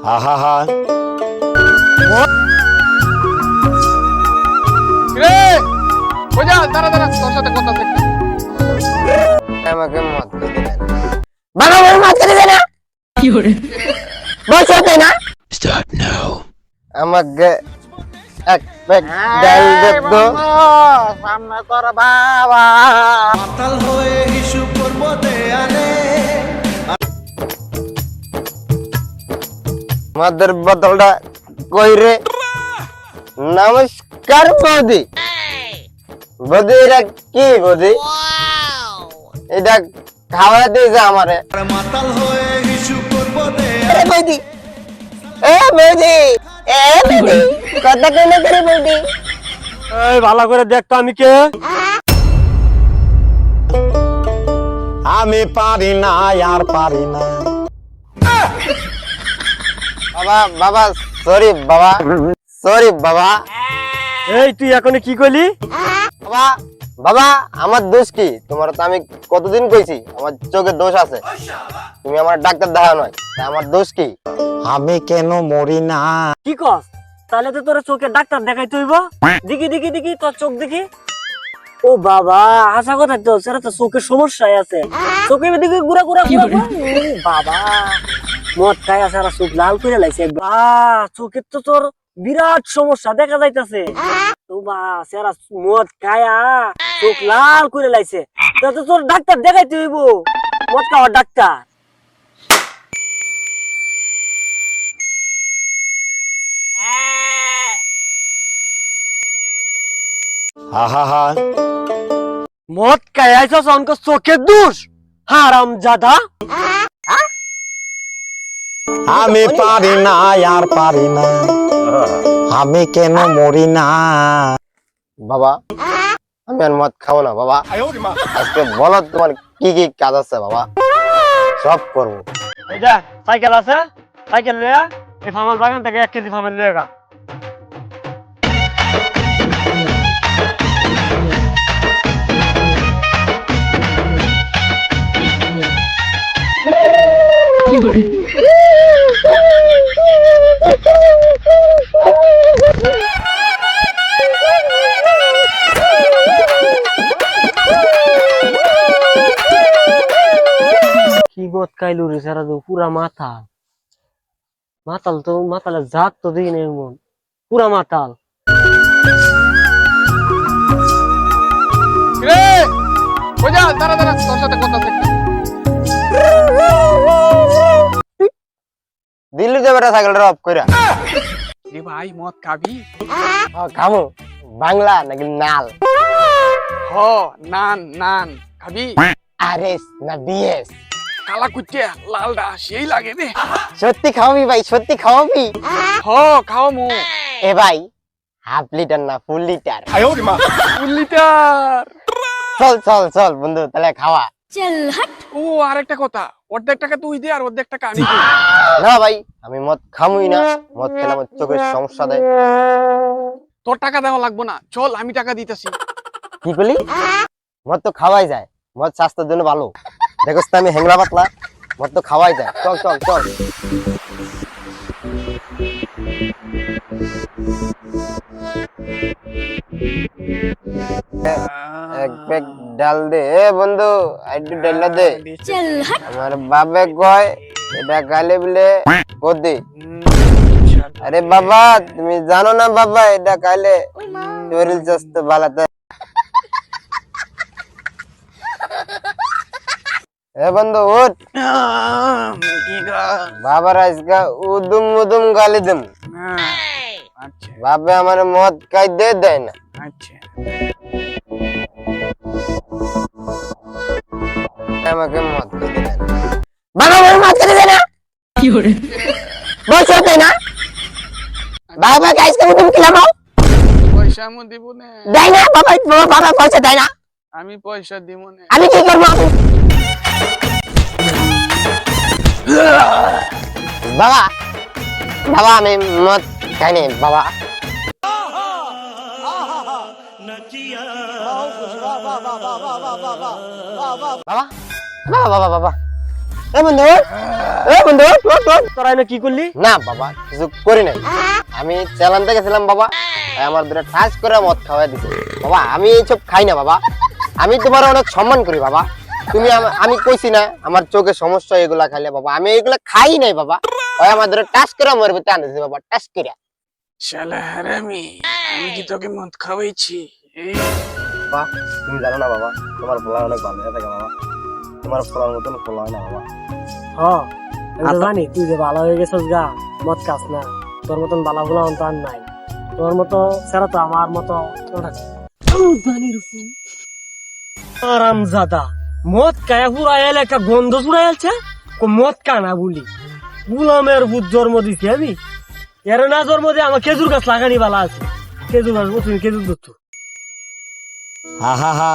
হা হা হা রে বোঝা দাঁড়া দাঁড়া তোর সাথে কথা আছে আমাকে মত দিতে দেন বাবা বল মত করে দে না কি করে বলছো তাই না স্টার্ট নাও আমাকে এক প্যাক ডাল দে তো সামনে তোর বাবা মাতাল হয়ে হিসু করবো দেয়ালে মদের বোতলটা কই রে নমস্কার বৌদি বৌদি এটা কি বৌদি এটা খাওয়া দিয়েছে আমারে মাতাল হয়ে হিসু করবো এ বৌদি এ বৌদি এ বৌদি কথা কেন করে বৌদি এই ভালো করে দেখ তো আমি কে আমি পারি না আর পারি না বাবা বাবা সরি বাবা সরি বাবা এই তুই এখন কি কইলি বাবা বাবা আমার দোষ কি তোমার তো আমি কতদিন কইছি আমার চোখে দোষ আছে তুমি আমার ডাক্তার দেখাও নয় তা আমার দোষ কি আমি কেন মরি না কি কস তাহলে তো তোর চোখে ডাক্তার দেখাইতে হইব দেখি দেখি দেখি তোর চোখ দেখি ও বাবা আশা কথা তো সেটা তো চোখের সমস্যায় আছে চোখে দিকে গুড়া গুড়া বাবা মদ খাই আছে আর চোখ লাল করে লাইছে চোখের তো তোর বিরাট সমস্যা দেখা যাইতাছে তো বা সেরা মদ খায়া চোখ লাল করে লাইছে তা তো তোর ডাক্তার দেখাইতে হইব মদ খাওয়ার ডাক্তার হা হা হা মদ খাই আইছস অনক চোখের দোষ হারাম জাদা আমি পারি না আর পারি না আমি কেন মরি না বাবা আমি আর মদ খাবো না বাবা আজকে বলো তোমার কি কি কাজ আছে বাবা সব করবো এই যা সাইকেল আছে সাইকেল লয়া এই ফার্মাল বাগান থেকে 1 কেজি ফার্মাল লয়া গা কি মত খাইলু রে সারা তো পুরা মাতাল তো মাতালে জাত তো দিই না এমন পুরা মাতাল রে বোঝা দাঁড়া দাঁড়া তোর সাথে কথা আছে দিল্লি যে বেটা সাইকেলটা অফ কইরা রে ভাই মদ খাবি খাবো বাংলা নাকি নাল হ নান নান খাবি আরএস না বিএস কালা কুটিয়া লালডা সেই লাগে রে সত্যি খাওয়াবি ভাই সত্যি খাওয়াবি হ খাও মু এ ভাই হাফ লিটার না ফুল লিটার লিটার চল চল চল বন্ধু তাহলে খাওয়া ও আরেকটা কথা অর্ধেক টাকা তুই দে আর অর্ধেক টাকা আমি দিই না ভাই আমি মদ খামুই না মদ খেলে আমার চোখের সমস্যা দেয় তোর টাকা দেওয়া লাগবো না চল আমি টাকা দিতেছি কি বলি মদ তো খাওয়াই যায় মদ স্বাস্থ্যের জন্য ভালো দেখোস তো আমি হেংলা পাতলা মদ তো খাওয়াই যায় চল চল চল এক প্যাক ডাল দে এ বন্ধু একটু ডাল দে আমার বাবা কয় এটা খাইলে বলে কদি আরে বাবা তুমি জানো না বাবা এটা খাইলে শরীর স্বাস্থ্য ভালো থাকে এ বন্ধু উঠ বাবার আজকে উদুম উদুম গালি দেম আচ্ছা বাবা আমার মদ খাই দে দেয় না আচ্ছা আমাকে মদ খেতে দেয় না বাবা বল মদ খেতে দেয় না কি করে বলছো তাই না বাবা গাইস কে তুমি খেলাও পয়সা মু দিব না দেয় না বাবা বাবা পয়সা দেয় না আমি পয়সা দিব না আমি কি করব বাবা বাবা আমি মদ খাইনি বাবা বাবা বাবা বাবা বাবা বন্ধু বন্ধু তোরা এনে কি করলি? না বাবা কিছু করি নাই, আমি চালানতে গেছিলাম বাবা, তাই আমার দুটো ঠাস করে মদ খাওয়াই দিছে বাবা। আমি এইসব খাই না বাবা, আমি তোমার অনেক সম্মান করি বাবা। তুমি আমি কইছি না আমার চোখে সমস্যা এগুলা খাইলে বাবা, আমি এগুলা খাই নাই বাবা। ওই আমার দুটো টাচ করে মরবে টান দিছে বাবা, টাচ করে। শালা হারামি, আমি কি তোকে মদ খাওয়াইছি? এই বাবা তুমি জানো না বাবা, তোমার পোলা অনেক ভালো হয়ে থাকে বাবা, তোমার পোলার মতন পোলা হয় না বাবা। হ্যাঁ আমি তো জানি তুই যে ভালো হয়ে গেছিস গা, মদ খাস না, তোর মতন বালা গুলা অন্ত আর নাই। তোর মতো সেরা তো আমার মতো আরামজাদা মদ খায় পুরা এলাকা গন্ধ ছুড়াইছে, মদ কানা বলি গুলামের বুধ জন্ম দিছি আমি। এর না জন্ম দিয়ে আমার খেজুর গাছ লাগানি বালা আছে, খেজুর গাছ তুমি খেজুর ধরতো। হা হা হা